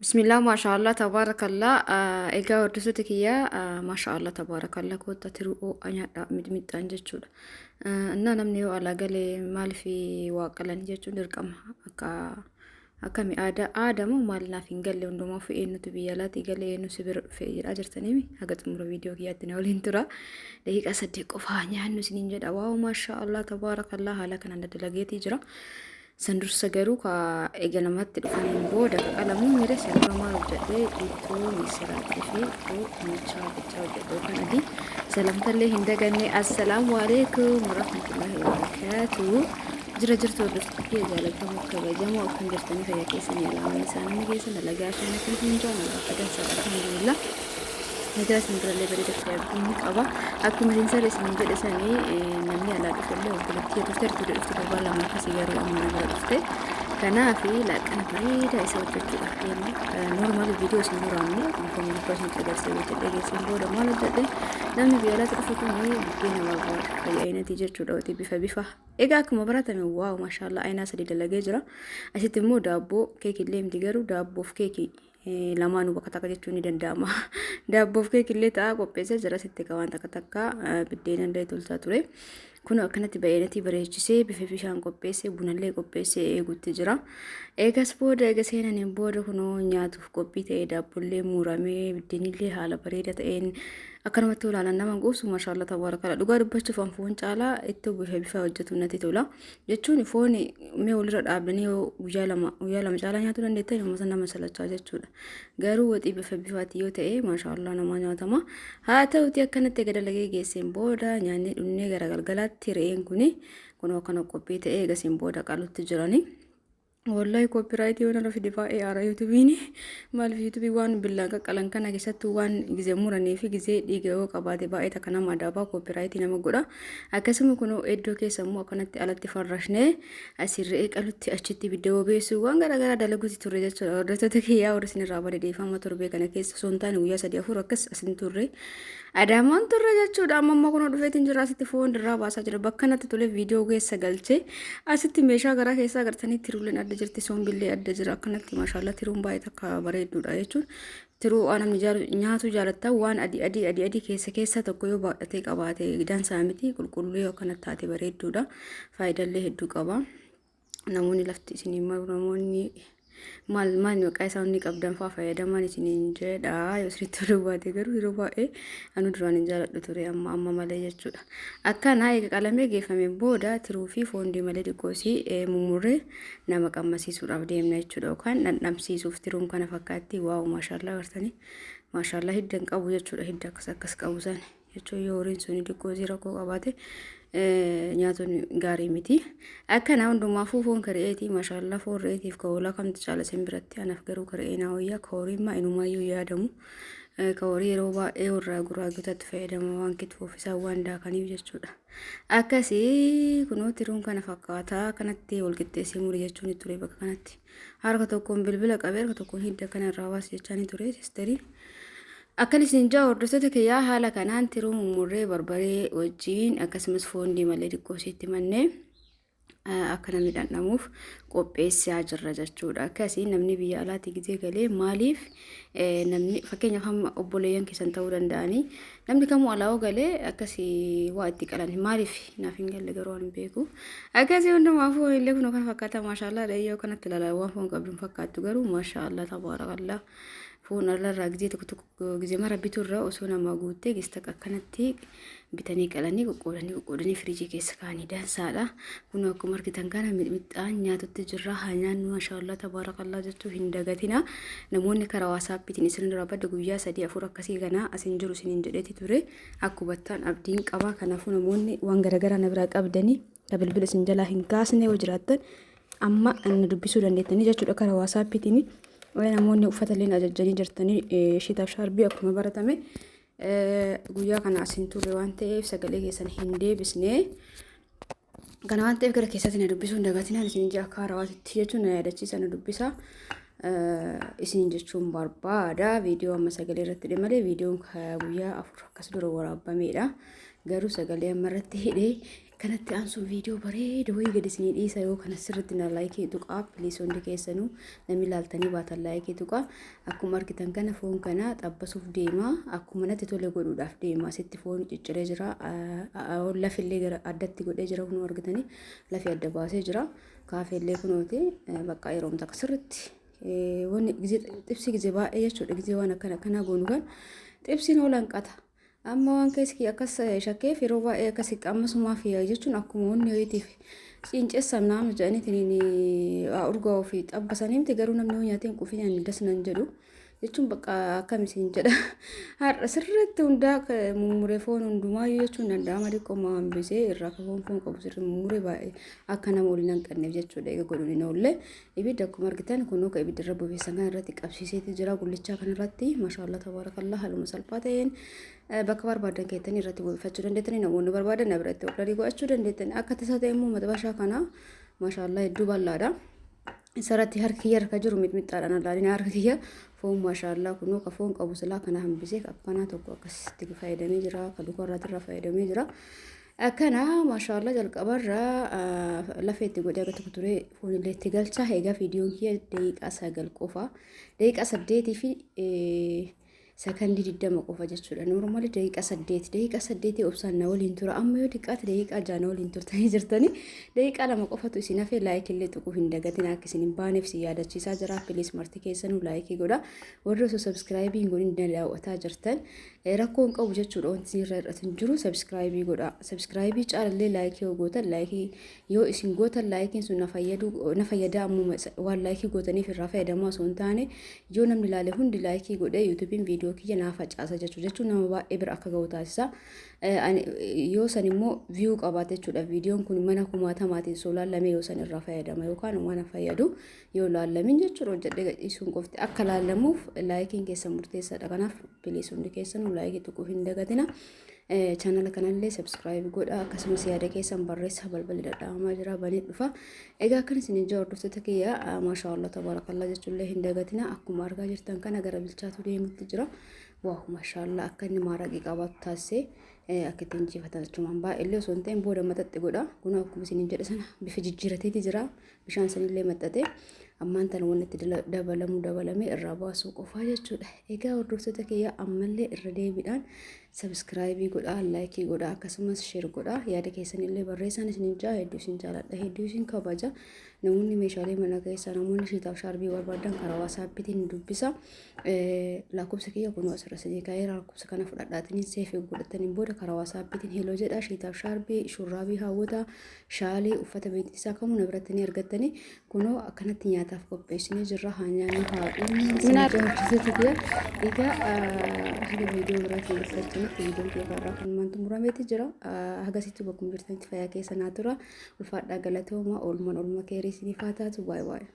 Bismillah, mashallah, tabarakallah. Egaa hordoftoota kiyyaa mashallah tabarakallah kootta tiruu nyaadha midhaan jechuudha. Innaa namni yoo alaa galee maaliif waa qalan jechuun dirqama akkami aadamu maal naaf hin galle hundumaa fe'ee nuti biyya alaatti galee nu sibira dhufee jira jirtanii haga xumura viidiyoo kiyyaatti na waliin tura. Daqiiqaa 8 qofaa nyaannu isiniin jedha. Waaw mashallah tabarakallah haala kanaan dalageetii jira. Sandursa garuu ka eegalamatti dhufaniin booda qalamuun mire sandura maal hojjedhee ittoo misiraatii fi ittoo muchaa hojjedhee kan adii salamtallee hin daganne assalaamu alaikum warahmatullahi wabarakatuh. Jira jirtu hordoftoota jaalatamoo kabajamoo akkam jirtanii fayyaa keessanii alaamaan isaanii geessan dalagaa shanatiin hin jaana bakka dansaa alhamdulillah. Negara sendiralee bareeda ta'e qaba. Akkuma seensa isin jedhe sanii namni alaa dhufellee obboleettii dhufte dhufte darbaa lama akkasii garuu amma bira dhufte. Kanaaf laaqana bareeda isa hojjechuudhaaf deemne normaal viidiyoo isin duraamne kan gubbaa isin agarsiisee hojjedhee geessin booda maal hojjedhe namni biyya alaatti dhufu kun buddeena barbaada fayyinatii jechuudha wati bifa. Egaa akkuma baratame waaw maashaallah aynaa sadii dalagee jira. Asitti immoo daabboo keekillee miti garuu daabboof keekii lamaanuu bakka takka jechuun ni danda'ama. Daabboof keekillee ta'a qopheessee jira sitti waan takka biddeen illee tolchaa ture. Kun akkanatti baay'inatti bareechisee bifa bishaan qopheessee bunallee qopheessee eeguutti jira. Eegas booda eega seenaniin booda kunoo nyaatuuf qophii ta'ee daabbollee muuramee biddeenillee haala bareeda ta'een akkanumatti ulaalan nama quubsu maashaallah tabarakallah. Dhugaa dubbachuuf foon caalaa ittoo bifa hojjetu natti tola. Jechuun foon mee walirra dhaabanii guyyaa lama caalaa nyaatuu dandeettan yommuu nama salachaa jechuudha. Garuu waxii bifaatti yoo ta'e maashaallah nama nyaatama. Haa ta'uti akkanatti eega dalagee geesseen booda nyaanni dhunnee gara galgalaatti re'een kun akkana qophii ta'ee eegasiin booda qalutti jirani. Wallahi copyright waan rafi difaa'ee aara yuutubiin maaliif yuutubii waan billaan qaqqalan kana keessatti waan gizee muranii fi gizee dhiiga yoo qabaate baay'ee takka nama adaabaa copyright nama godha. Akkasuma kun iddoo keessa immoo akkanatti alatti farrashnee asirree qalutti achitti viidiyoo beessu waan garaagaraa dalaguutti turre jechuudha. Hordoftoota kiyyaa warra isinirraa bareedeeffama torbee kana keessa soontaan guyyaa 3-4 akkas asin turre. Adaamaan turre jechuudha. Amma kun dhufeetiin jira asitti foon dirraa baasaa jira. Bakka natti tole viidiyoo keessa galchee asitti meeshaa garaa keessaa agartanii tiruuleen adda jirti soombillee adda jira akkanatti maashaallah tiruun baay'ee takka bareedduudha jechuudha. Tiruu namni nyaatu jaalatta waan adii keessa tokko yoo baadhatee qabaate dansaa miti qulqulluu yoo akkanatti taate bareedduudha. Faayidaalee hedduu qaba. Namoonni lafti isinii maru namoonni maal maqaa isaanii qabdan fa'aa fayyadaman isiniin jedha yoo sirriitti dubbate garuu yeroo baay'ee anu duraan hin jaaladhu ture amma malee jechuudha. Akkana eega qalamee geeffamee booda tiruu fi foon diimalee xiqqoosii mummurree nama qammasiisuudhaaf deemna jechuudha yookaan dhandhamsiisuuf tiruun kana fakkaatti waaw maashaallah agartanii maashaallah hidda hin qabu jechuudha hidda akkas qabu san jechuun yoo horiin suni xiqqoosii rakkoo qabaate nyaatonni gaarii miti. Akkana hundumaafuu foon kareetii maashaallah foon reetiif kaawolaa kamtu caala sin biratti anaaf garuu karee naa wayyaa kaaworiimmaa inumayyuu yaadamu. Kaaworii yeroo baay'ee warra guraagotatti fayyadama waan kitfoof isaa waan daakaniif jechuudha. Akkasii kunoo tiruun kana fakkaataa kanatti walqixxeessee murii jechuun ture bakka kanatti. Harka tokkoon bilbila qabee harka tokkoon hidda kanarraa baas jechaanii ture sisteriin. Akkan isin jaa hordoftoota kiyyaa haala kanaan tiruu mummurree barbaree wajjin akkasumas foon diimalee xiqqoosiitti mannee akka namni dhandhamuuf qopheessaa jirra jechuudha. Akkasii namni biyya alaatti gizee galee maaliif namni fakkeenyaaf hamma obboleeyyan keessan ta'uu danda'anii namni kamuu alaa'oo galee akkasii waa itti qalan maaliif naaf hin galle garuu hin beeku. Akkasii hundumaafuu illee kun kan fakkaata maashaallah dhayyoo kanatti lalaawwan foon qabduun fakkaattu garuu maashaallah tabaarakallah. Foon alarraa gizee tokko gizee mara biturraa osoo nama guuttee gista akkanatti bitanii qalanii qoqqoodanii firiijii keessa kaanii dansaadha. Kun akkuma argitan kana midhaan nyaatutti jirra haa nyaannu maashaallah tabaarakallah jechuu hin dagatina. Namoonni karaa waasaappiitiin isinirraa badda guyyaa 3-4 akkasii kana asin jiru isiniin jedheeti ture. Akkubattaan abdiin qaba kanaafuu namoonni waan garaagaraa na biraa qabdanii bilbila isin jalaa hin kaasne yoo jiraattan amma na dubbisuu dandeettanii jechuudha karaa waasaappiitiin. Namoonni uffata illee ajajjanii jirtanii shitaaf shaarbii akkuma baratame guyyaa kana asin turre waan ta'eef sagalee keessan hin deebisne. Kana waan ta'eef gara keessatti na dubbisuu hin dagatinaan isin ija akka harawaatitti jechuun na yaadachiisa na dubbisa. Isin jechuun barbaada viidiyoo amma sagalee irratti malee viidiyoon guyyaa 4 akkas dura waraabbameedha. garuu sagalee ammarratti hidhee kanatti aansu viidiyoo bareeda wayii gadi isinii dhiisa yoo kana sirriitti na laayikii tuqaa piliis hundi keessanuu namni ilaaltanii baatan laayikii tuqaa akkuma argitan kana foon kana xabbasuuf deemaa akkuma natti tole godhuudhaaf deemaa sitti foon cicciree jira lafillee gara addatti godhee jira kun argitanii lafi adda baasee jira kaafeellee kunooti bakka yeroo mata sirriitti wanni xibsi gizee baay'ee jechuudha gizee waan akkana goonu kan xibsiin oolan qata amma waan keessi akkas shakkee yeroo baay'ee akkasii qaamasumaa fi jechuun akkuma wanni ho'iitiif ciinceessan naam jedhanii urgaa ofii xabbasaniimti garuu namni hoo nyaateen quufinaan dasnan jedhu jechuun bakka akkamisiin jedha har'a sirriitti hundaa mummuree foon hundumaayyuu jechuun danda'ama dhiqqoomaa hambisee irraa foon qabu sirri mummuree baay'ee akka nama waliin hanqanneef jechuudha eega godhuun hin oolle ibidda akkuma argitan kunoo ka ibidda irra bobeessan kan irratti qabsiiseeti jira gullichaa kan irratti maashaallah tabaarakallaa haaluma salphaa ta'een bakka barbaadan keessatti irratti bobeeffachuu dandeettanii namoonni barbaadan na biratti oolanii go'achuu dandeettanii akka tasaa ta'e immoo maxabashaa kana maashaallah hedduu bal'aadha. Sarati harkiyya harka jiru mixmixaadhaan alaalina harka kiyya foon maashaallah kunoo ka foon qabu silaa kana hambisee akkanaa tokko akkasitti fayyadamee jira ka dukarraatti irra fayyadamee jira akkana maashaallah jalqabarra lafee itti godhee akka tokko ture foon illee itti galcha egaa viidiyoon kiyya daqiiqaa 9 qofa daqiiqaa 8 fi sakandii 20 qofa jechuudha normally daqiiqaa 8 obsaan na waliin tura amma yoo diqqaate daqiiqaa 6 na waliin turtanii jirtanii daqiiqaa 2 qofatu isin hafee laayik illee tuquu hin dagatin akka isin hin baaneef si yaadachiisaa jira piliis marti keessanuu laayikii godha warri osoo sabskraayibii hin godhin daawwataa jirtan rakkoo hin qabu jechuudha wanti isin irra hir'atu hin jiru sabskraayibii godha sabskraayibii caalallee laayikii yoo gootan laayikii yoo isin gootan laayikiin sun na fayyada ammuma waan laayikii gootaniif irraa fayyadamaa osoo hin taane yoo namni ilaale hundi laayikii godhee yuutuubiin viidiyoo kiyya naa facaasa jechuun nama baay'ee bira akka ga'u taasisa yoo san immoo viyuu qabaate jechuudha viidiyoon kun mana kumaatamaatiin soo laallamee yoo san irraa fayyadama yookaan waan fayyadu yoo laallamin jechuudha hojjedhee gadhiisuun qofti akka laallamuuf laayikiin keessan murteessaadha kanaaf piliis hundi keessanuu laayikii tuquu hin dagatina channel kanallee subscribe godha akkasumas yaada keessan barreessa balballi dadhabamaa jira banee dhufa egaa akkan isin ija hordoftoota kiyya maashaallah tabaarakallaa jechuullee hin dagatina akkuma argaa jirtan kana gara bilchaatu deemutti jira waaw maashaallah akka inni maaraqii qabaatu taasisee akka ittiin injifatan jechuun baay'ee osoo hin ta'in booda maxaxxi godha kun akkuma isin jedhe sana bifa jijjiirateeti jira bishaan sanillee maxxatee ammaan tan wanni itti dabalamee irraa baasuu qofaa jechuudha egaa hordoftoota kiyya ammallee irra deebiidhaan sabskraayibii godha laayikii godha akkasumas sheer godha yaada keessanillee barreessan isin hedduu isin jaaladha hedduu isin kabaja namoonni meeshaalee mana keessaa namoonni shiitaaf shaarbii barbaadan karaa waasaappiitiin dubbisa lakkoofsa kiyya kun asirra sadii kaa'ee lakkoofsa kana fudhadhaatanii seefii godhataniin booda karaa waasaappiitiin heloo jedha shiitaaf shaarbii shurraabii hawwata shaalee uffata beeksisaa kamuu na biratti ni argattanii kunoo akkanatti nyaataaf qopheessinee jirra haanyaanii haadhuun egaa haga viidiyoo biraatiin ibsachanitti viidiyoon keefarraa kan maantu murameeti jira hagasitti bakkuma jirtanitti fayyaa keessa naa tura ulfaadhaa galatooma oolman keerii isiniif haa taatu baay'ee.